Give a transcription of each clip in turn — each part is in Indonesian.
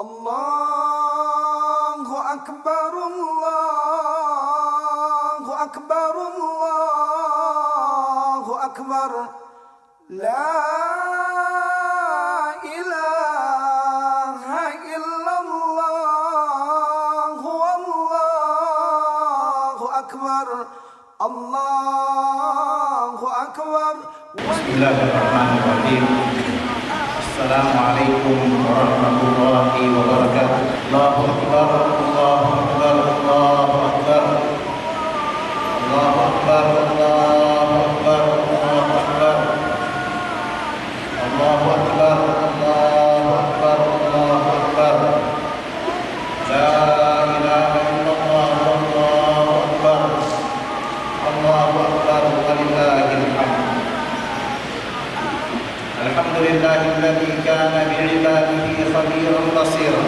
Allahu Akbar, Allahu Akbar, Allahu Akbar. La ilaha illallah, Allahu Akbar, Allahu Akbar. Bismillahirrahmanirrahim. Assalamualaikum warahmatullahi wabarakatuh. Allahu Akbar, Allahu Akbar, Allahu Akbar. Allahu Akbar, Allahu Akbar, Allahu Akbar. Allahu Akbar, Allahu Akbar, Allahu Akbar. La ilaha illallah, Allahu Akbar. Allahu Akbar, walillahil hamd. Alhamdulillahilladzi kana bi'ibadihi khabiran basira.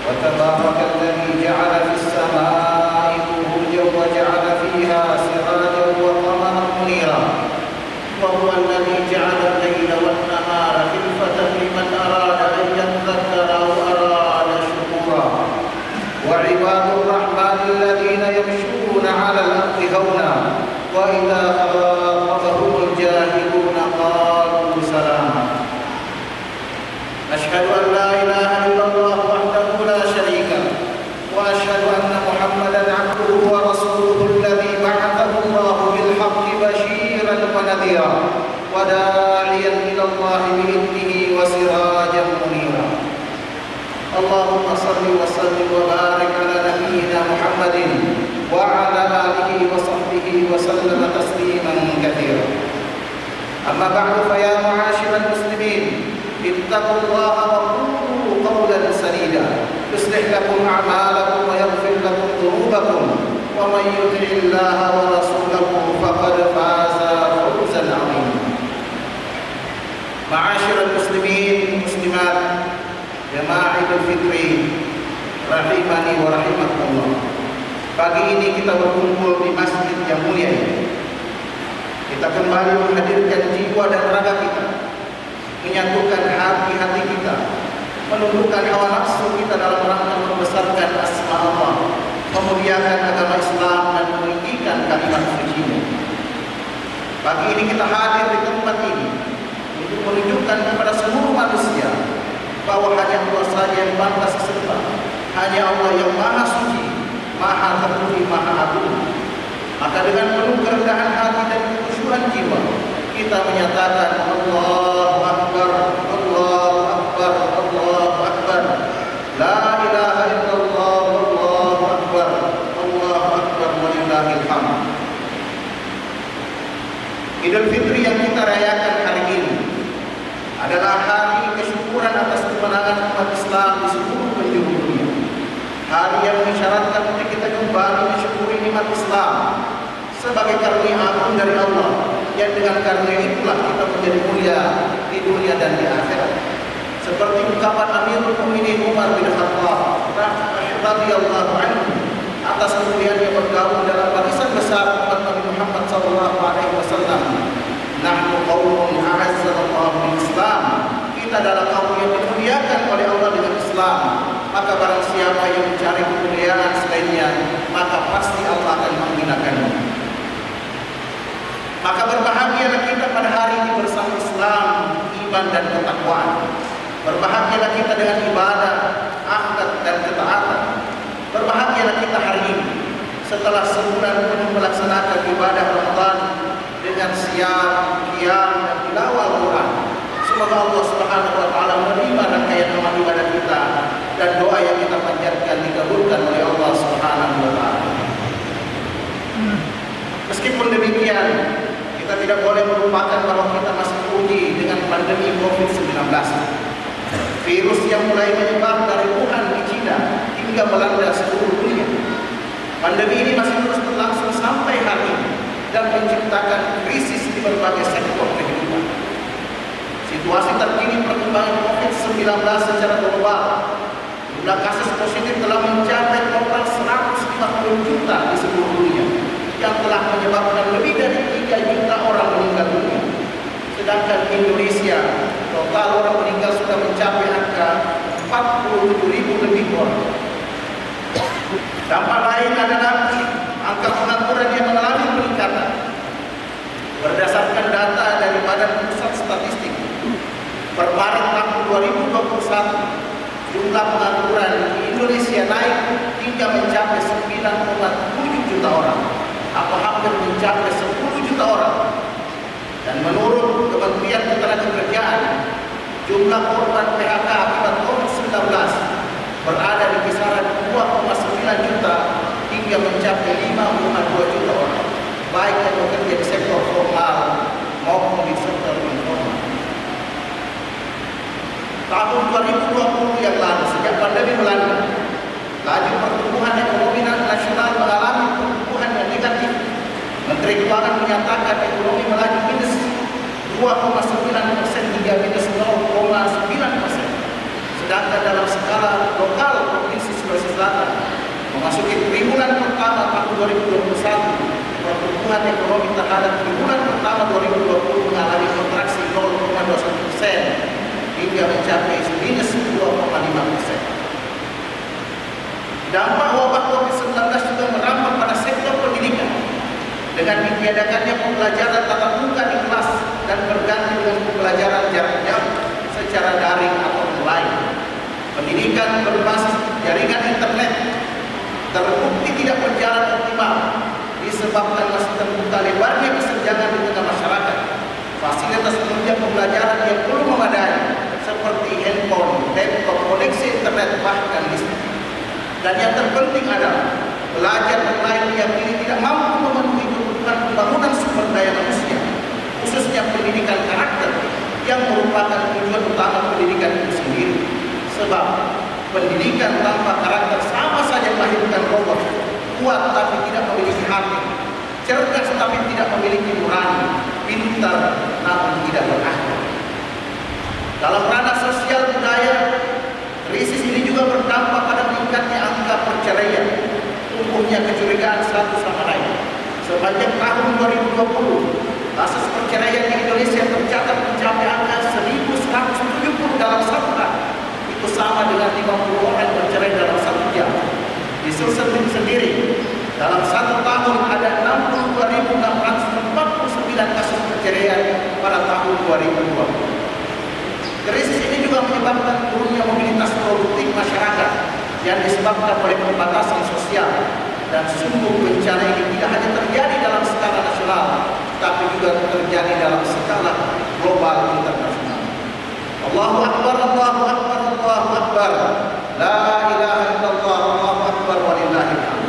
Wa tabarakalladzi ja'ala fis samaa'i burujan wa ja'ala fiha sirajan wa qamaran munira. Wa huwa alladzi ja'ala al-laila wan-nahara khilfatan liman arada an yadhakkara aw arada shukura. Wa 'ibadur rahmani alladhina yamshuna 'alal ardi hawna wa idza khatabahumul jahiluna qalu salama. Asyhadu an la ilaha illallah wahdahu la syarika lahu wa asyhadu anna Muhammadan 'abduhu wa rasuluhu alladzi ba'athahu Allah bil haqqi basyiran wa nadhira wa da'iyan ila Allah bi idnihi wa sirajan munira. Allahumma salli wa sallim wa barik ala nabiyyina Muhammadin wa ala alihi wa sahbihi wa sallama tasliman katsira. Amma ba'du fa ya ma'asyiral muslimin, ittaqullaha wa qulu qawlan sadida yuslih lakum a'malakum wa yaghfir lakum dhunubakum wa man yuti'illaha wa rasulahu faqad faza fawzan 'azima. Ma'asyiral muslimin muslimat, jamaah Idul Fitri rahimani wa rahimakumullah. Pagi ini kita berkumpul di masjid yang mulia ini. Kita kembali menghadirkan jiwa dan raga kita, menyatukan hati-hati kita, menundukkan hawa nafsu kita dalam rangka membesarkan asma Allah, memuliakan agama Islam dan meninggikan kalimat sucinya. Pagi ini kita hadir di tempat ini untuk menunjukkan kepada seluruh manusia bahwa hanya Allah saja yang pantas disembah, hanya Allah yang maha suci, maha terpuji, maha agung. Maka dengan penuh kerendahan hati dan kekhusyuan jiwa, kita menyatakan Allahu Akbar, Allahu Akbar, Allahu Akbar. La ilaha illallah, Allahu Akbar, Allahu Akbar, walillahil hamd. Idul Fitri yang kita rayakan hari ini adalah hari kesyukuran atas kemenangan umat Islam di seluruh penjuru dunia. Hari yang mensyaratkan untuk kita kembali mensyukuri nikmat Islam sebagai karunia agung dari Allah, yang dengan karunia itulah kita menjadi mulia di dunia dan di akhirat. Seperti ungkapan Amirul Mukminin Umar bin Khattab radhiyallahu anhu atas kemuliaan yang bergabung dalam barisan besar umat Nabi Muhammad sallallahu alaihi wasallam. Nahnu qaumun a'azzallahu bil Islam. Kita adalah kaum yang dimuliakan oleh Allah dengan Islam. Maka barang siapa yang mencari kemuliaan selainnya, maka pasti Allah akan menghinakannya. Maka berbahagialah kita pada hari ini bersama Islam, iman dan ketakwaan. Berbahagialah kita dengan ibadah, akhlak dan ketaatan. Berbahagialah kita hari ini setelah sebulan penuh melaksanakan ibadah Ramadan dengan siam, qiyam dan tilawah Al-Quran. Semoga Allah Subhanahu wa taala menerima rangkaian amal ibadah kita dan doa yang kita panjatkan dikabulkan oleh Allah Subhanahu wa taala. Meskipun demikian, kita tidak boleh melupakan bahwa kita masih diuji dengan pandemi COVID-19. Virus yang mulai menyebar dari Wuhan di China hingga melanda seluruh dunia. Pandemi ini masih terus berlangsung sampai hari ini dan menciptakan krisis di berbagai sektor kehidupan. Situasi terkini perkembangan COVID-19 secara global, jumlah kasus positif telah mencapai total 150 juta di seluruh dunia, yang telah menyebabkan lebih dari 3 juta orang meninggal dunia. Sedangkan di Indonesia, total orang meninggal sudah mencapai angka 40 Dampak lain adalah angka pengangguran yang mengalami peningkatan. Berdasarkan data dari Badan Pusat Statistik, per Maret tahun 2021, jumlah pengangguran di Indonesia naik hingga mencapai 9,7 juta orang, atau hampir mencapai 10 juta orang. Dan menurut Kementerian Ketenagakerjaan, jumlah korban PHK akibat COVID-19 berada di kisaran 2,9 juta hingga mencapai 5,2 juta orang, baik yang bekerja di sektor formal maupun di sektor informal. Tahun 2020 yang lalu, sejak pandemi melanda, laju pertumbuhan ekonomi nasional mengalami pertumbuhan yang negatif. Menteri Keuangan menyatakan ekonomi melaju minus 2,9% hingga minus 0,9%. Sedangkan dalam skala lokal Provinsi Sulawesi Selatan memasuki triwulan pertama tahun 2021, pertumbuhan ekonomi terhadap triwulan pertama 2020 mengalami kontraksi 0,21% hingga mencapai minus 2,5%. Dampak wabah COVID-19 juga merambat pada sektor pendidikan dengan ditiadakannya pembelajaran tatap muka di kelas dan berganti dengan pembelajaran jarak jauh secara daring atau online. Pendidikan berbasis jaringan internet terbukti tidak berjalan optimal disebabkan masih terbuka lebarnya kesenjangan di tengah masyarakat. Fasilitas penunjang pembelajaran yang belum memadai seperti handphone, laptop, koneksi internet, bahkan listrik. Dan yang terpenting adalah belajar online diyakini tidak mampu memenuhi kebutuhan pembangunan sumber daya manusia, khususnya pendidikan karakter yang merupakan tujuan utama pendidikan itu sendiri. Sebab pendidikan tanpa karakter sama saja melahirkan robot, kuat tapi tidak memiliki hati, cerdas tapi tidak memiliki nurani, pintar namun tidak berakhlak. Dalam ranah sosial budaya, krisis ini juga berdampak pada meningkatnya angka perceraian, tumbuhnya kecurigaan satu sama lain. Sepanjang tahun 2020, kasus perceraian di Indonesia tercatat mencapai angka 1.170 dalam satu hari. Itu sama dengan 50 orang bercerai dalam satu jam. Di Sulsel sendiri, dalam satu tahun ada 62.649 kasus perceraian pada tahun 2020. Krisis ini juga menyebabkan turunnya mobilitas produktif masyarakat yang disebabkan oleh pembatasan sosial, dan sungguh bencana ini tidak hanya terjadi dalam skala nasional, tapi juga terjadi dalam skala global internasional. Allahu Akbar, Allahu Akbar, Allahu Akbar. La ilaha illallah, Allahu Akbar, walillahil hamd.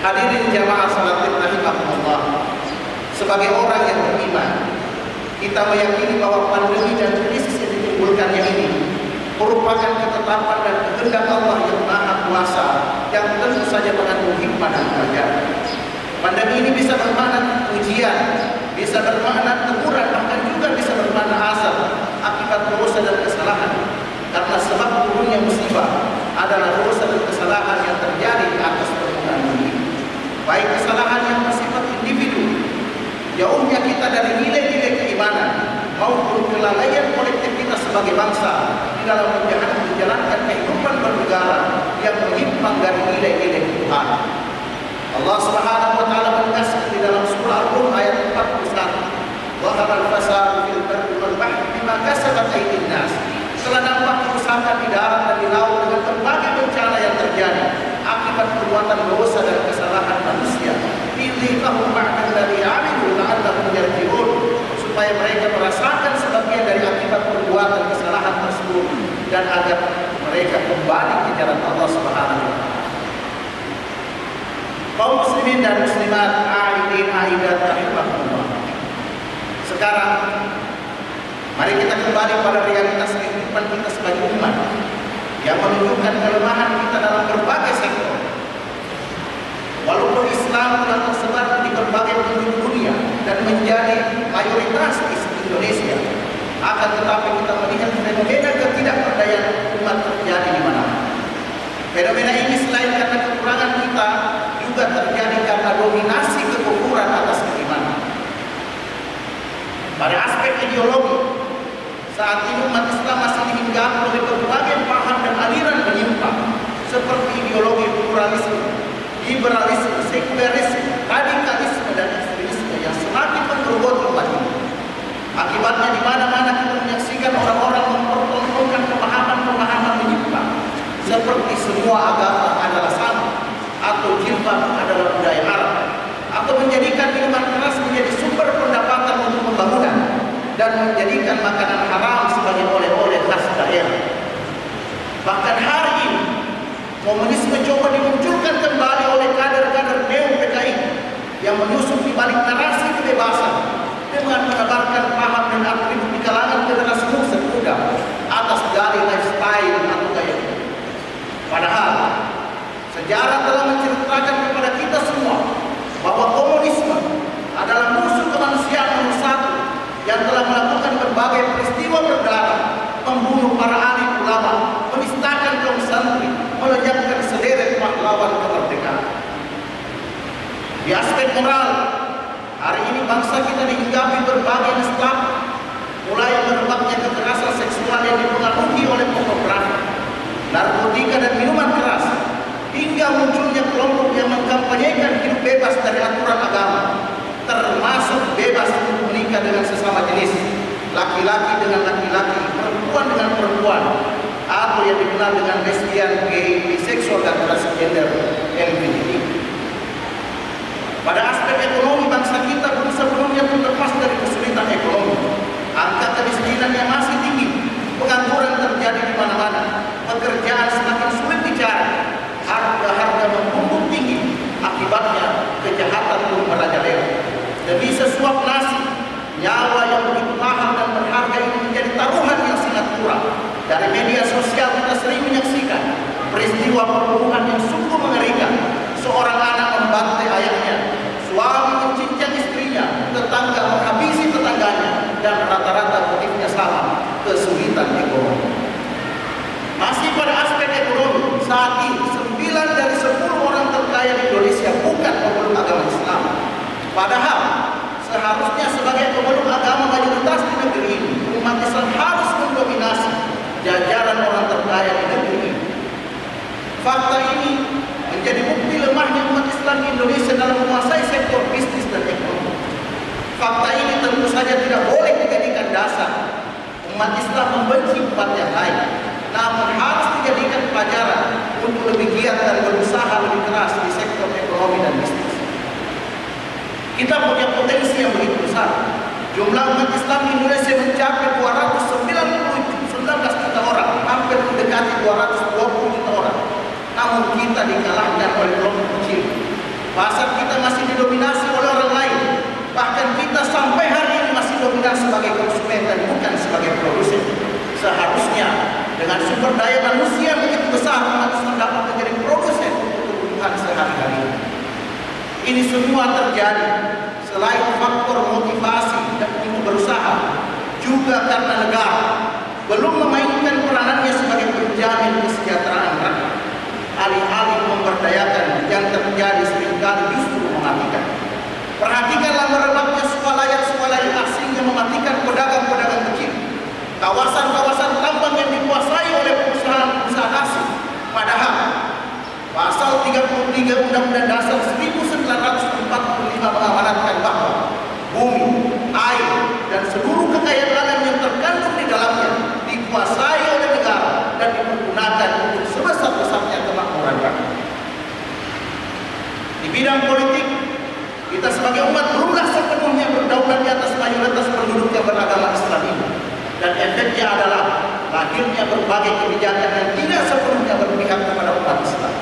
Hadirin jamaah salatin rahimahumullah. Sebagai orang yang beriman, kita meyakini bahwa pandemi dan krisis yang ditimbulkannya ini merupakan ketetapan dan kehendak Allah yang Maha Kuasa, yang tentu saja mengandung hikmah dan pelajaran. Pandemi ini bisa bermakna ujian, bisa bermakna teguran, bahkan juga bisa bermakna azab akibat dosa dan kesalahan. Karena sebab turunnya musibah adalah dosa dan kesalahan yang terjadi di atas permukaan bumi. Baik kesalahan yang bersifat individu, jauhnya kita dari nilai-nilai keimanan, maupun kelalaian kolektif kita sebagai bangsa di dalam menjalankan kehidupan bernegara yang menyimpang dari nilai-nilai Tuhan. Allah Subhanahu wa taala menegaskan di dalam surah Al-Rum ayat 41, "Dhahara al-fasad fil barri wal bahri bima kasabat aydin nas." Telah nampak kerusakan di darat dan di laut dengan berbagai bencana yang terjadi akibat perbuatan dosa dan kesalahan manusia. Lidhahum ba'da alladhi 'amilu la'allahum yarji'un, supaya mereka merasakan sebagian dari akibat perbuatan kesalahan tersebut dan agar mereka kembali ke jalan Allah Subhanahu wa taala. Kaum muslimin dan muslimat, aidin aidat rahimahullah. Sekarang mari kita kembali pada realitas kehidupan kita sebagai umat yang menunjukkan kelemahan kita dalam berbagai sektor. Walaupun Islam telah tersebar di berbagai penjuru dunia dan menjadi mayoritas di Indonesia, akan tetapi kita melihat fenomena ketidakberdayaan umat terjadi di mana-mana. Fenomena ini selain karena kekurangan kita, juga terjadi karena dominasi kekufuran atas keimanan. Pada aspek ideologi, saat ini umat Islam masih dihinggapi oleh berbagai paham dan aliran menyimpang, seperti ideologi semua agama adalah sama, atau jilbab adalah budaya Arab, atau menjadikan minuman keras menjadi sumber pendapatan untuk pembangunan, dan menjadikan makanan haram sebagai oleh-oleh khas daerah. Bahkan hari ini, komunisme coba dimunculkan kembali oleh kader-kader neo-PKI yang menyusup di balik narasi kebebasan dengan menebarkan paham dan atribut di kalangan generasi muda atas dalih lifestyle atau gaya hidup. Padahal sejarah telah menceritakan kepada kita semua bahwa komunisme adalah musuh kemanusiaan nomor satu yang telah melakukan berbagai peristiwa berdarah, membunuh para alim ulama, menistakan kaum santri, melenyapkan sederet pahlawan kemerdekaan. Di aspek moral, hari ini bangsa kita dihinggapi berbagai nestapa, mulai merebaknya kekerasan seksual yang dipengaruhi oleh pornografi, narkotika dan minuman keras, hingga munculnya kelompok yang mengkampanyekan hidup bebas dari aturan agama, termasuk bebas untuk menikah dengan sesama jenis, laki-laki dengan laki-laki, perempuan dengan perempuan, atau yang dikenal dengan lesbian, gay, biseksual, dan transgender LGBT. Pada aspek ekonomi, bangsa kita belum sepenuhnya terlepas dari kesulitan ekonomi. Angka kemiskinan yang masih tinggi, pengangguran terjadi di mana-mana, pekerjaan semakin sulit dicari, harga-harga membumbung tinggi, akibatnya kejahatan pun merajalela. Demi sesuap nasi, nyawa yang begitu mahal dan berharga ini menjadi taruhan yang sangat murah. Dari media sosial kita sering menyaksikan peristiwa pembunuhan yang sungguh mengerikan. Seorang anak membantai ayahnya, suami mencincang istrinya, tetangga menghabisi tetangganya, dan rata-rata motifnya sama, kesulitan ekonomi. Masih pada aspek ekonomi, saat ini 9 dari 10 orang terkaya di Indonesia bukan pemeluk agama Islam. Padahal seharusnya sebagai pemeluk agama mayoritas di negeri ini, umat Islam harus mendominasi jajaran orang terkaya di negeri ini. Fakta ini menjadi bukti lemahnya umat Islam di Indonesia dalam menguasai sektor bisnis dan ekonomi. Fakta ini tentu saja tidak boleh dijadikan dasar umat Islam membenci umat yang lain, namun harus dijadikan pelajaran untuk lebih giat dan berusaha lebih keras di sektor ekonomi dan bisnis. Kita punya potensi yang begitu besar. Jumlah umat Islam di Indonesia mencapai 219 juta orang, hampir mendekati 220 juta orang. Namun kita dikalahkan oleh kelompok kecil. Pasar kita masih didominasi oleh orang lain. Bahkan kita sampai hari ini masih dominan sebagai konsumen dan bukan sebagai produsen. Seharusnya dengan sumber daya manusia begitu besar, umat Islam dapat menjadi produsen untuk kebutuhan sehari-hari. Ini semua terjadi selain faktor motivasi dan untuk berusaha, juga karena negara belum memainkan peranannya sebagai penjamin kesejahteraan rakyat. Alih-alih memberdayakan, yang terjadi seringkali justru mematikan. Perhatikanlah merebaknya swalayan asing yang mematikan pedagang-pedagang kecil, kawasan-kawasan tambang yang dikuasai oleh perusahaan-perusahaan asing. Padahal pasal 33 Undang-Undang Dasar 1945 mengamanatkan bahwa bumi, air, dan seluruh kekayaan alam yang terkandung di dalamnya dikuasai oleh negara dan dipergunakan untuk sebesar-besarnya kemakmuran rakyat. Di bidang politik, kita sebagai umat belumlah sepenuhnya berdaulat di atas mayoritas penduduk yang beragama Islam ini, dan efeknya adalah lahirnya berbagai kebijakan yang tidak sepenuhnya berpihak kepada umat Islam.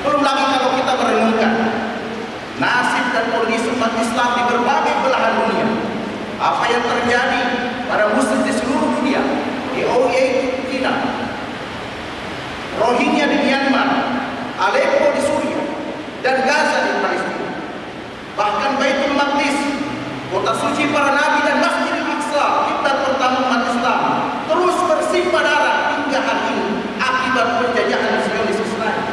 Belum lagi kalau kita merenungkan nasib dan kondisi umat Islam di berbagai belahan dunia, apa yang terjadi pada muslim di seluruh dunia, di OIE China, Rohingya di Myanmar, Aleppo di Suriah, dan Gaza di Palestina. Bahkan Baitul Maqdis, kota suci para nabi, dan Masjidil Aqsa, kiblat pertama umat Islam, terus bersimpah darah hingga hari ini akibat penjajahan Zionis Israel.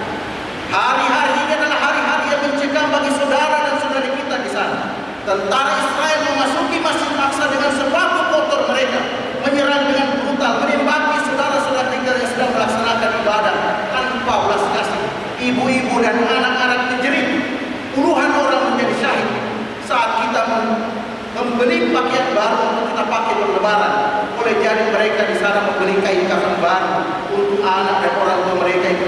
Hari-hari ini adalah hari-hari yang mencekam bagi saudara dan saudari kita di sana. Tentara Israel memasuki Masjid Aqsa dengan sepatu kotor mereka, menyerang dengan brutal, menembaki saudara-saudara kita yang sedang melaksanakan ibadah tanpa belas kasih. Ibu-ibu dan anak-anak menjerit, puluhan orang menjadi syahid saat kita membeli pakaian baru untuk kita pakai berlebaran. Boleh jadi mereka di sana membeli kain kafan baru untuk anak dan orang tua mereka yang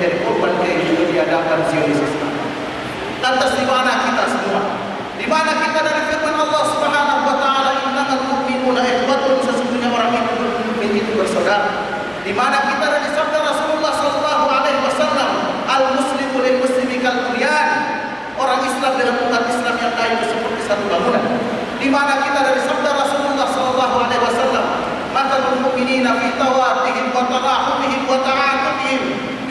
Saudara, di mana kita dari sabda Rasulullah sallallahu alaihi wasallam, al-muslimu lil muslimi kal bunyan. Orang Islam dengan umat Islam yang lain itu seperti satu bangunan. Di mana kita dari sabda Rasulullah sallallahu alaihi wasallam, mathalul mu'minina fi tawaddihim wa tarahumihim wa ta'atufihim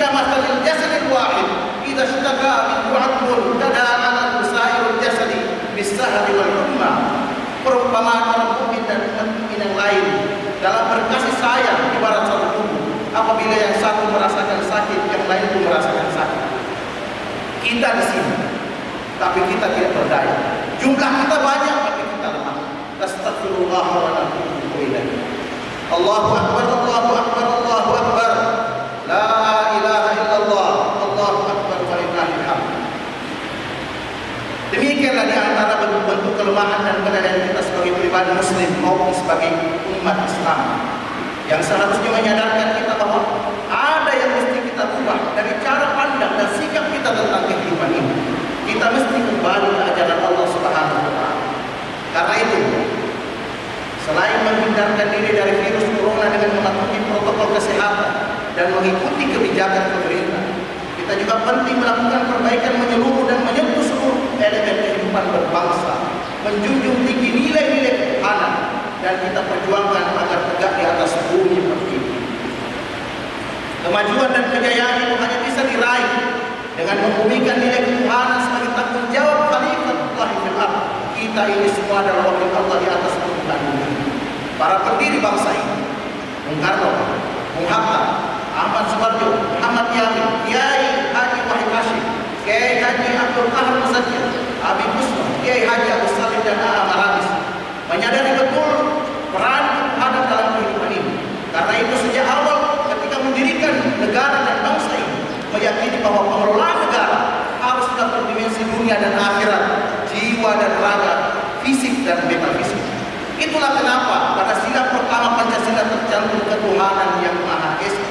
kamathalil jasadil wahid idza ishtaka minhu 'adlun tada'a sairul jasadi bis-sahri wal humma. Perumpamaan orang mukmin dan umat mukmin yang lain dalam berkasih sayang ibarat satu tubuh. Apabila yang satu merasakan sakit, yang lain pun merasakan sakit. Kita di sini, tapi kita tidak berdaya. Jumlah kita banyak, tapi kita lemah. Astagfirullah wa natubu ilaihi. Allahu akbar, Allahu akbar, Allahu akbar. La ilaha illallah, Allahu akbar walillahil hamd. Demikianlah di antara bentuk kelemahan dan keadaan kita sebagai pribadi muslim maupun sebagai umat Islam yang seharusnya menyadarkan kita bahwa ada yang mesti kita ubah dari cara pandang dan sikap kita tentang kehidupan ini. Kita mesti kembali ke ajaran Allah Subhanahu wa taala. Karena itu, selain menghindarkan diri dari virus corona dengan mematuhi protokol kesehatan dan mengikuti kebijakan pemerintah, kita juga penting melakukan perbaikan menyeluruh dan menyentuh seluruh elemen kehidupan berbangsa, menjunjung tinggi nilai-nilai ketuhanan, dan kita perjuangkan agar tegak di atas bumi pertiwi. Kemajuan dan kejayaan itu hanya bisa diraih dengan membumikan nilai ketuhanan sebagai tanggung jawab Khalifatullah fil ardh. Kita ini semua adalah wakil Allah di atas permukaan bumi. Para pendiri bangsa ini, Bung Karno, Bung Hatta, Ahmad Subarjo, Muhammad Yamin, Kiai Haji Wahid Hashim, Kiai Haji Abdul Qahar Musadzir, Habib Usman, Kiai Haji Agus Salim dan A.A. Marabis menyadari betul peran ketuhanan dalam kehidupan ini. Karena itu sejak awal ketika mendirikan negara dan bangsa ini, meyakini bahwa pengelolaan negara harus dapat dimensi dunia dan akhirat, jiwa dan raga, fisik dan metafisik. Itulah kenapa pada sila pertama Pancasila tercantum ketuhanan yang Maha Esa,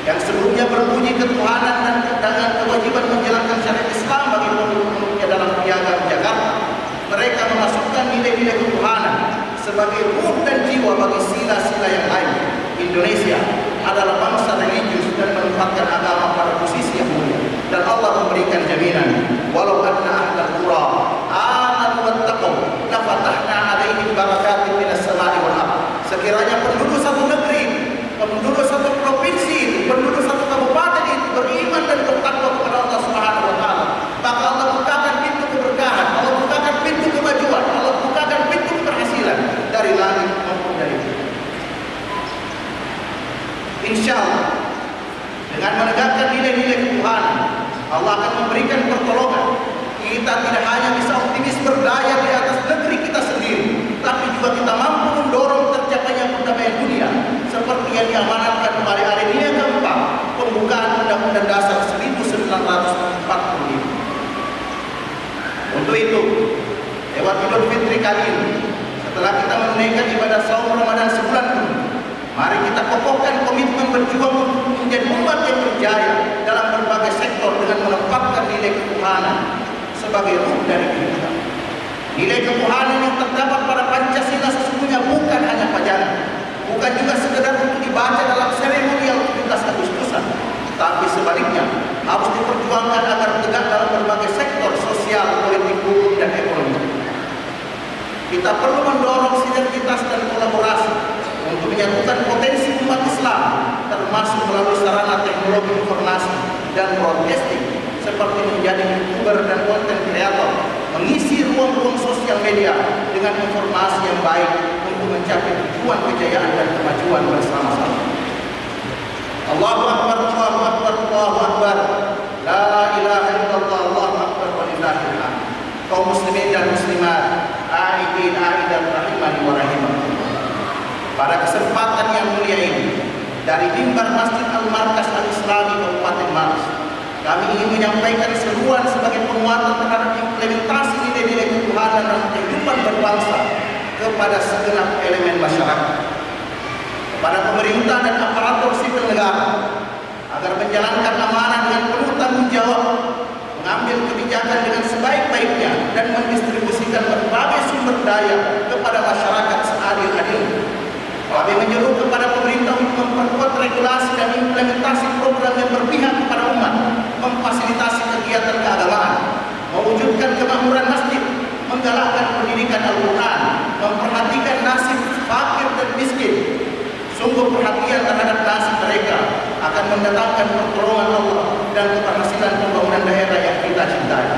yang sebelumnya berbunyi ketuhanan dan dengan kewajiban menjalankan syariat Islam bagi penduduk-penduduknya dalam piagam Jakarta. Mereka memasukkan nilai-nilai ketuhanan sebagai ruh dan jiwa bagi sila-sila yang lain. Indonesia adalah bangsa religius dan menempatkan agama pada posisi yang mulia. Dan Allah memberikan jaminan, walau anna ahlal qura amanu wattaqu lafatahna 'alaihim barakatin minas sama'i wal ardh. Sekiranya penduduk satu negeri, penduduk satu provinsi, penduduk satu kabupaten itu beriman dan bertakwa kepada Allah Subhanahu wa taala, maka Allah bukakan pintu keberkahan, Allah bukakan pintu kemajuan, Allah bukakan pintu keberhasilan dari langit maupun dari bumi. Insya Allah, dengan menegakkan nilai-nilai ketuhanan, Allah akan memberikan pertolongan. Kita tidak hanya bisa optimis berdaya di atas negeri kita sendiri, tapi juga kita mampu mendorong tercapainya perdamaian dunia seperti yang diamanatkan oleh alinea keempat pembukaan Undang-Undang Dasar 1945. Untuk itu, lewat Idul Fitri kali ini, setelah kita menunaikan ibadah saum Ramadan sebulan penuh, mari kita kokohkan komitmen berjuang untuk menjadi umat yang berjaya dalam berbagai sektor dengan menempatkan nilai ketuhanan sebagai ruh dari kehidupan. Nilai ketuhanan yang terdapat pada Pancasila sesungguhnya bukan hanya pajangan, bukan juga sekedar untuk dibaca dalam seremonial 17 Agustusan, tapi sebaliknya harus diperjuangkan agar tegak dalam berbagai sektor sosial, politik, hukum, dan ekonomi. Kita perlu mendorong sinergitas dan kolaborasi untuk menyatukan potensi umat Islam, termasuk melalui sarana teknologi informasi dan broadcasting seperti menjadi YouTuber dan konten kreator, mengisi ruang-ruang sosial media dengan informasi yang baik untuk mencapai tujuan kejayaan dan kemajuan bersama-sama. Allahu akbar, Allahu akbar, Allahu akbar. La ilaha illallah, Allahu akbar walillahil hamd. Kaum muslimin dan muslimat, a'idin a'idat rahimani wa rahimakumullah. Pada kesempatan yang mulia ini, dari mimbar Masjid Al-Markas Al-Islami Kabupaten Maros, kami ingin menyampaikan seruan sebagai penguatan terhadap implementasi nilai-nilai ketuhanan dan kehidupan berbangsa kepada segenap elemen masyarakat, kepada pemerintah dan aparatur sipil negara, agar menjalankan amanah dengan penuh tanggung jawab, mengambil kebijakan dengan sebaik-baiknya, dan mendistribusikan berbagai sumber daya kepada masyarakat seadil-adilnya. Kami menyeru kepada pemerintah untuk memperkuat regulasi dan implementasi program yang berpihak kepada umat, memfasilitasi kegiatan keagamaan, mewujudkan kemakmuran masjid, menggalakkan pendidikan Al-Quran, memperhatikan nasib fakir dan miskin. Sungguh perhatian terhadap nasib mereka akan mendatangkan pertolongan Allah dan keberhasilan pembangunan daerah yang kita cintai.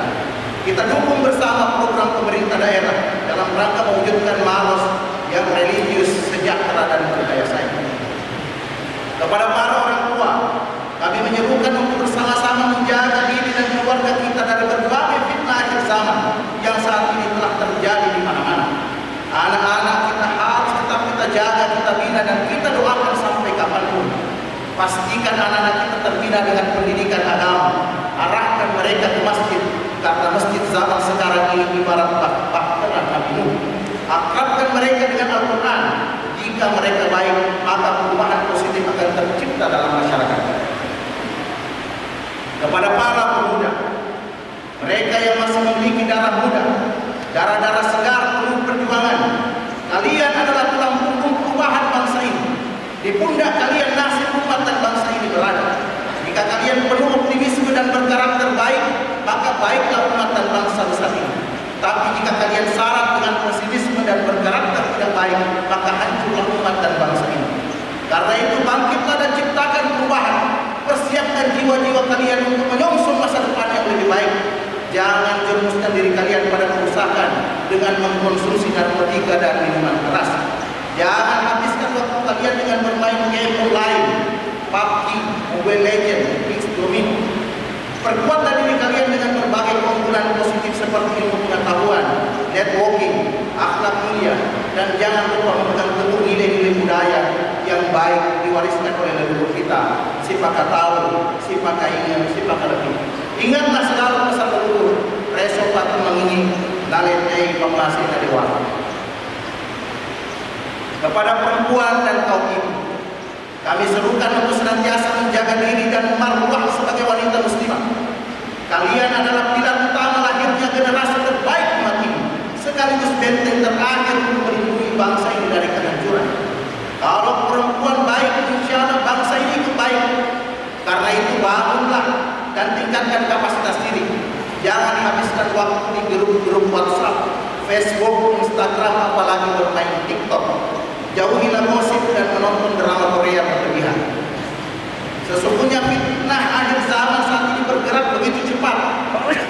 Kita dukung bersama program pemerintah daerah dalam rangka mewujudkan Maros yang religius, sejahtera dan berdaya saing. Kepada para orang tua, kami menyerukan untuk bersama-sama menjaga diri dan keluarga kita dari berbagai fitnah akhir zaman yang saat ini telah terjadi di mana-mana. Anak-anak kita harus tetap kita jaga, kita bina dan kita doakan sampai kapanpun. Pastikan anak-anak kita terbina dengan pendidikan agama. Arahkan mereka ke masjid, karena masjid zaman sekarang ini ibarat bahtera Nabi Nuh. Akrabkan mereka dengan Al-Quran. Jika mereka baik, maka perubahan positif akan tercipta dalam masyarakat. Kepada para pemuda, mereka yang masih memiliki darah muda, darah-darah segar penuh perjuangan, kalian adalah tulang punggung perubahan bangsa ini. Di pundak kalian nasib umat dan bangsa ini berada. Jika kalian penuh optimisme dan berkarakter baik, maka baiklah umat dan bangsa besar ini. Tapi jika kalian syarat dengan pesimisme dan berkarakter tidak baik, maka hancurlah umat dan bangsa ini. Karena itu bangkitlah dan ciptakan perubahan. Persiapkan jiwa-jiwa kalian untuk menyongsong masa depan yang lebih baik. Jangan jerumuskan diri kalian pada kerusakan dengan mengkonsumsi narkotika dan minuman keras. Jangan habiskan waktu kalian dengan bermain game online, PUBG, Mobile Legends, Mix Domino. Perkuatlah diri kalian dengan berbagai keunggulan positif seperti ilmu pengetahuan, networking, akhlak mulia, dan jangan lupa memegang teguh nilai-nilai budaya yang baik diwariskan oleh leluhur kita. Sifat tahu, sifat ingin, sifat lebih. Ingatlah selalu pesan leluhur, reso patu mengingin, naletei pembahasin dewa. Kepada perempuan dan kaum ibu, kami serukan untuk senantiasa menjaga diri dan marwah sebagai wanita muslimah. Kalian adalah pilar utama lahirnya generasi terbaik umat ini, sekaligus benteng terakhir untuk melindungi bangsa ini dari kehancuran. Kalau perempuan baik, insya Allah bangsa ini ikut baik. Karena itu bangunlah dan tingkatkan kapasitas diri. Jangan habiskan waktu di grup-grup WhatsApp, Facebook, Instagram, apalagi bermain TikTok. Jauhilah gosip dan menonton drama Korea berlebihan. Sesungguhnya fitnah akhir zaman saat ini bergerak begitu cepat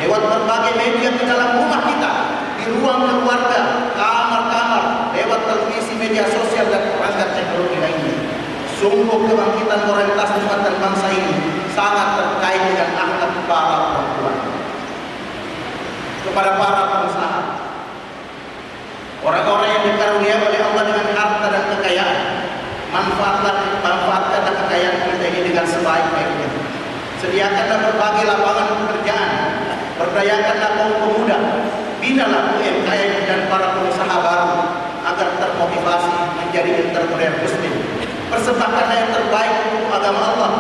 lewat berbagai media ke dalam rumah kita, di ruang keluarga, kamar-kamar, lewat televisi, media sosial dan perangkat teknologi lainnya. Sungguh kebangkitan moralitas umat dan bangsa ini sangat terkait dengan akhlak para perempuan. Kepada para pengusaha, orang-orang yang dikaruniai oleh Allah dengan harta dan kekayaan, manfaatkan kekayaan kita ini dengan sebaik-baiknya. Sediakanlah berbagai lapangan pekerjaan, berdayakanlah kaum pemuda, binalah UMKM dan para pengusaha baru agar termotivasi menjadi entrepreneur muslim. Persembahkanlah yang terbaik untuk agama Allah.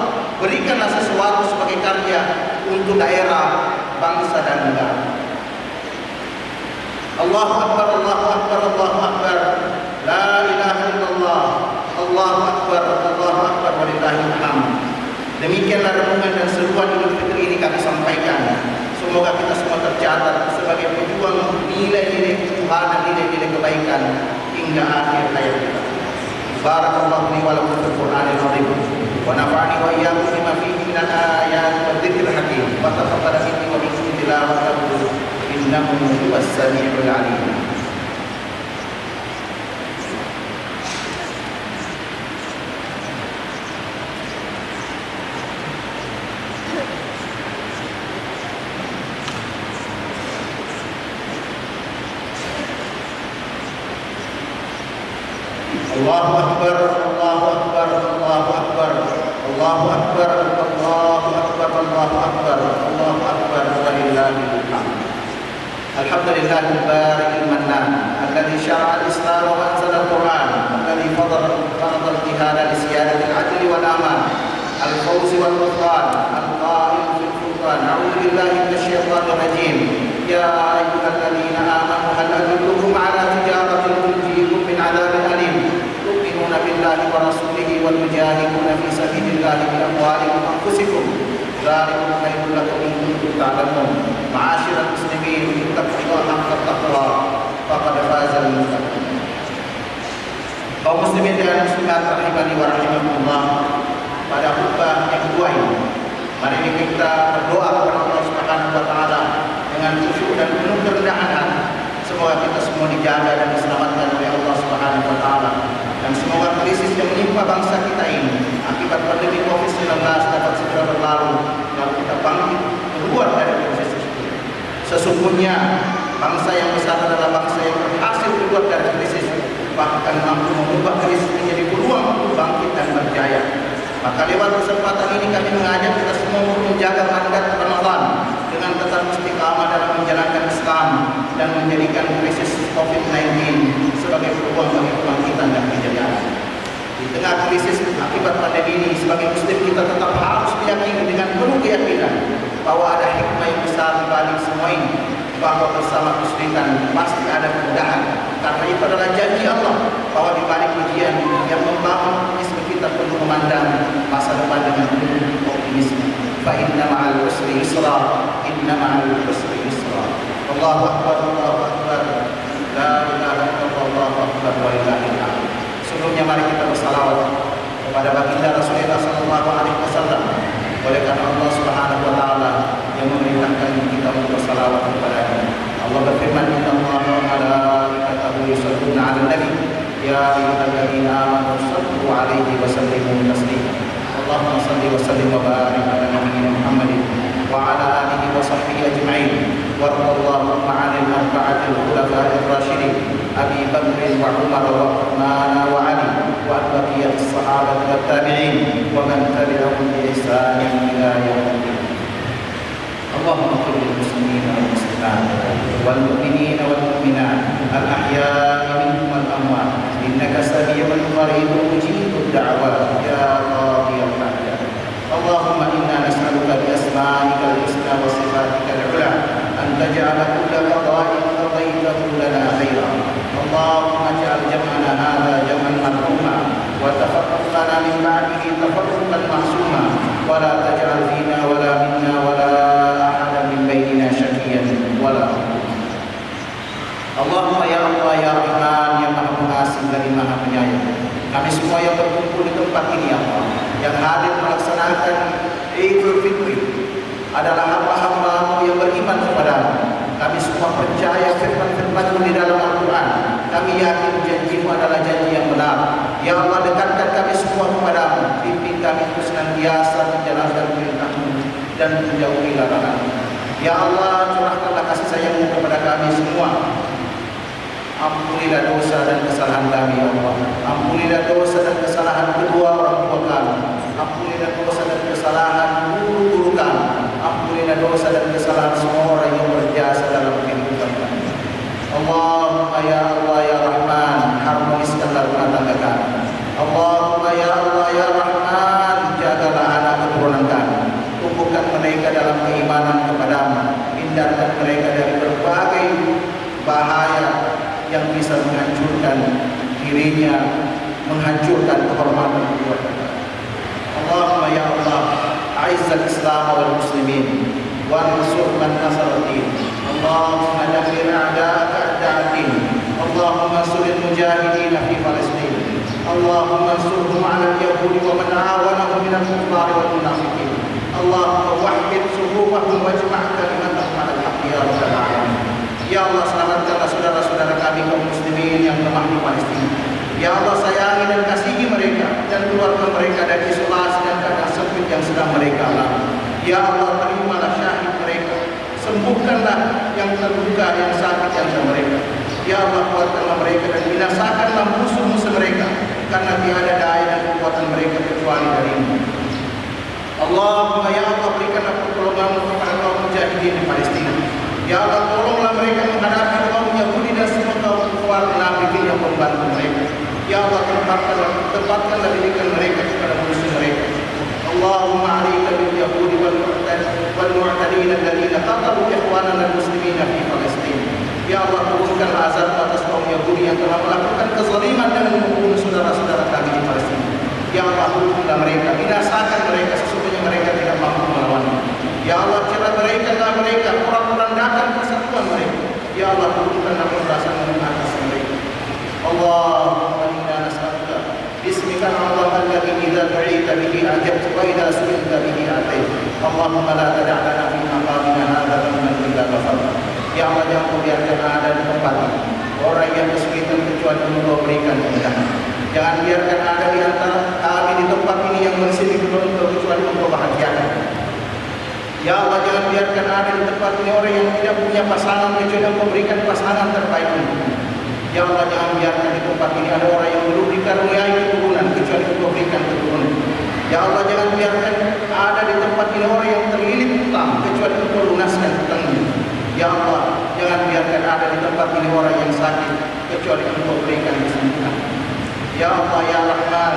Berikanlah sesuatu sebagai karya untuk daerah, bangsa dan negara. Allahu Akbar, Allahu Akbar, Allahu Akbar. La ilaha illallah. Allahu Akbar, Allahu Akbar, walillahil hamd. Demikianlah renungan dan seruan Idul Fitri ini kami sampaikan. Semoga kita semua tercatat sebagai pejuang nilai-nilai ketuhanan, nilai-nilai kebaikan hingga akhir hayat kita. Barakallahu li wa lakum fil Qur'anil azim wa nafa'ani wa iyyakum bima fihi minal ayati wa dzikril hakim wa taqabbal minni wa minkum tilawatahu innahu huwas samiul alim. Allahu Akbar, Allahu Akbar, Allahu Akbar, Allahu Akbar, Allahu Akbar, Allahu Akbar, Allahu Akbar, walillahil hamd. Alhamdulillahil bari'il mannan, alladzi syara'a al-Islam wa anzala al-Qur'an, alladzi farada al-jihad li siyadati al-'adli wal aman, al-fawz wal ghufran, al-qa'il fil furqan. A'udzu billahi minasy syaithanir rajim. Ya ayyuhalladzina amanu hal adullukum 'ala tijaratin tunjiikum min 'adzabin alim. تؤمنون بالله billahi wa rasulihi wal mujahiduna fi sabilillahi bi amwalihim wa anfusikum dzalikum khairul lakum in kuntum ta'lamun. Ma'asyiral muslimin, ittaqullaha haqqa taqwa faqad fazal muttaqun. Kaum muslimin dan muslimat rahimani wa rahimakumullah, pada khutbah yang kedua ini, mari kita berdoa kepada Allah Subhanahu wa taala dengan khusyuk dan penuh kerendahan hati. Semoga kita semua dijaga dan diselamatkan oleh Allah Subhanahu wa taala, dan semoga krisis yang menimpa bangsa kita ini akibat pandemi Covid-19 dapat segera berlalu dan kita bangkit keluar dari krisis tersebut. Sesungguhnya bangsa yang besar adalah bangsa yang berhasil keluar dari krisis, bahkan mampu mengubah krisis menjadi peluang untuk bangkit dan berjaya. Maka lewat kesempatan ini kami mengajak kita semua untuk menjaga mandat Ramadan dengan tetap istiqamah dalam menjalankan Islam dan menjadikan krisis COVID-19 sebagai peluang bagi kebangkitan dan kejayaan. Di tengah krisis akibat pandemi ini, sebagai Muslim kita tetap harus meyakini dengan penuh keyakinan bahwa ada hikmah yang besar di balik semua ini, bahwa bersama kesulitan pasti ada kemudahan. Karena itu adalah janji Allah bahwa di balik ujian yang membangun optimisme kita perlu memandang masa depan dengan penuh optimisme. Fa inna ma'al usri yusra, inna ma'al usri yusra. Allahu akbar, Allahu akbar. La ilaha illallah, Allahu akbar wa ilahil hamd. Sebelumnya mari kita bersalawat kepada baginda Rasulullah sallallahu alaihi wasallam. Oleh karena Allah Subhanahu wa taala yang memerintahkan kita untuk bersalawat kepadanya. Allah berfirman, "Inna Allaha wa malaikatahu yusholluna 'alan nabi, ya ayyuhalladzina amanu shallu 'alaihi wa sallimu taslima." Allahumma shalli wa sallim wa barik 'ala nabiyyina Muhammadin wa 'ala alihi wa sahbihi ajma'in. Warḍa Allahumma 'anil arba'atil khulafa'ir rasyidin Abi Bakr wa Umar wa Uthman wa Ali wa baqiyatis sahabati wat tabi'in wa man tabi'ahum bi ihsan ila yaumil. Allahumma ighfir lil muslimin wal muslimat wal mu'minin wal mu'minat al ahya'i minhum wal amwat innaka sami'un qaribun mujibud da'wat ya qadiyal hajat. Allahumma inna nas'aluka bi asma'ika al-husna wa sifatika al-'ula an taj'ala kulla qada'in qadaytahu lana khairan. Allahumma ij'al jam'ana hadha jam'an marhuma wa tafarraqana min ba'dihi tafarruqan ma'suma wa la taj'al fina wa la minna wa la ahadan min bainina syaqiyyan wa la Allahumma ya Allah ya Rahman ya Maha Pengasih dan Maha Penyayang, kami semua yang berkumpul di tempat ini ya Allah, yang hadir melaksanakan Idul Fitri adalah hamba-hamba-Mu yang beriman kepadamu. Kami semua percaya firman-firman-Mu di dalam Al-Quran. Kami yakin janji-Mu adalah janji yang benar. Ya Allah, dekatkan kami semua kepadamu. Bimbing kami untuk senantiasa menjalankan perintah-Mu dan menjauhi larangan-Mu. Ya Allah, curahkanlah kasih sayang-Mu kepada kami semua. Ampunilah dosa dan kesalahan kami ya Allah. Ampunilah dosa dan kesalahan kedua orang tua kami. Ampunilah dosa dan kesalahan guru-guru kami. Ampunilah dosa dan kesalahan semua orang yang berjasa dalam kehidupan kami. Allahumma ya Allah ya Rahman, harmoniskanlah rumah tangga kami. Allahumma ya Allah ya Rahman, jagalah anak keturunan kami. Tumbuhkan mereka dalam keimanan kepadamu. Hindarkan mereka dari berbagai bahaya yang bisa menghancurkan dirinya, menghancurkan kehormatan keluarga. Allahumma ya Allah, a'izzal Islam wal muslimin wa ansur man nasara din. Allahumma dammir a'da'aka a'da'ad-din. Allahumma ansuril mujahidin fi Palestin. Allahumma ansurhum 'ala al-yahudi wa man 'awanahum min al-kuffar wal munafiqin. Allahumma wahhid suhufahum wajma' kalimatahum 'ala al-haqqi ya rabbal alamin. Ya Allah, selamatkanlah saudara-saudara kami kaum muslimin yang lemah di Palestina. Ya Allah, sayangi dan kasihi mereka dan keluarga mereka dari isolasi dan keadaan sempit yang sedang mereka alami. Ya Allah, terimalah syahid mereka, sembuhkanlah yang terluka, yang sakit yang ada mereka. Ya Allah, kuatkanlah mereka dan binasakanlah musuh-musuh mereka, karena tiada daya dan kekuatan mereka kecuali darimu. Allahumma ya Allah, berikanlah pertolongan kepada kaum mujahidin di Palestina. Ya Allah, tolonglah mereka menghadapi kaum Yahudi dan semua kaum kufar munafikin yang membantu mereka. Ya Allah, tempatkanlah didikan mereka kepada musuh mereka. Allahumma alika bil Yahudi wal mu'tadin alladziina qatalu ikhwanana al-muslimin fi Palestin. Ya Allah, turunkanlah azab atas kaum Yahudi yang telah melakukan kezaliman dengan membunuh saudara-saudara kami di Palestina. إذا دعيت به أجبت وإذا سئلت به أعطيت اللهم لا تدع لنا في مقامنا هذا ذنبا إلا غفرته. Ya Allah, jangan kau biarkan ada di tempat ini orang yang kesulitan kecuali Engkau berikan kemudahan. Jangan biarkan ada di antara kami di tempat ini yang bersedih kecuali Engkau bahagiakan. Ya Allah, jangan biarkan ada di tempat ini orang yang tidak punya pasangan kecuali Engkau berikan pasangan terbaik untuknya. Ya Allah, jangan biarkan di tempat ini ada orang yang belum dikaruniai keturunan kecuali Engkau berikan keturunan. Ya Allah, jangan biarkan ada di tempat ini orang yang terlilit hutang kecuali Engkau lunaskan hutangnya. Ya Allah, jangan biarkan ada di tempat ini orang yang sakit kecuali Engkau berikan kesembuhan. Ya Allah, ya Rahman,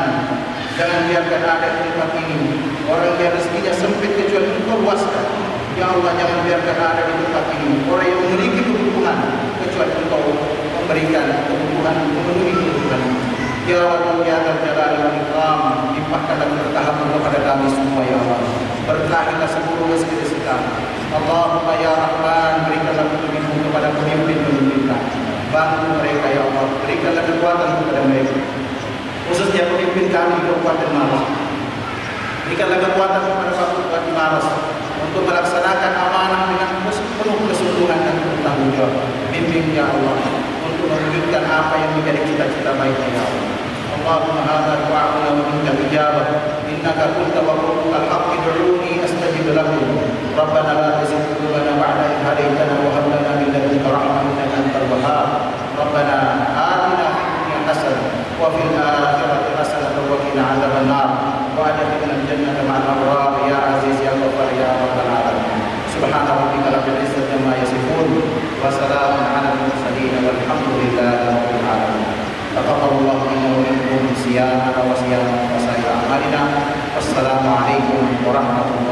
jangan biarkan ada di tempat ini orang yang rezekinya sempit kecuali Engkau luaskan. Ya Allah, jangan biarkan ada di tempat ini orang yang memiliki kebutuhan kecuali Engkau memberikan kebutuhan, memenuhi kebutuhan. Ya Allah, ya Jalal wal Ikram, limpahkanlah berkahan kepada kami semua ya Allah. Berkahilah seluruh rezeki kami. Allahumma ya Rahman, berikanlah petunjukmu kepada pemimpin-pemimpin kami. Bantu mereka ya Allah, berikanlah kekuatan kepada mereka. Khususnya pemimpin kami di Kabupaten Maros. Berikanlah kekuatan kepada Pak Bupati Maros untuk melaksanakan amanah dengan penuh kesungguhan dan bertanggung jawab. Bimbing ya Allah untuk mewujudkan apa yang menjadi cita-cita baiknya ya Allah. Allahumma hadza du'a'una wa minka ijabah. Innaka qulta wa qultal haqqi ud'uni astajib lakum. Rabbana la tuzigh qulubana ba'da idh hadaytana wa hab lana min ladunka rahmah innaka antal wahhab. Rabbana atina fid dunya hasanah wa fil akhirati hasanah wa qina 'adzaban nar. Wa adkhilna al-jannata ma'al abrar ya aziz ya ghaffar ya rabbal alamin. Subhana rabbika rabbil izzati amma yasifun wa salamun 'alal mursalin walhamdulillahi rabbil alamin. Taqabbalallahu minna wa minkum siyamana wa siyamakum wa sa'ira a'malina. Wassalamu alaikum warahmatullahi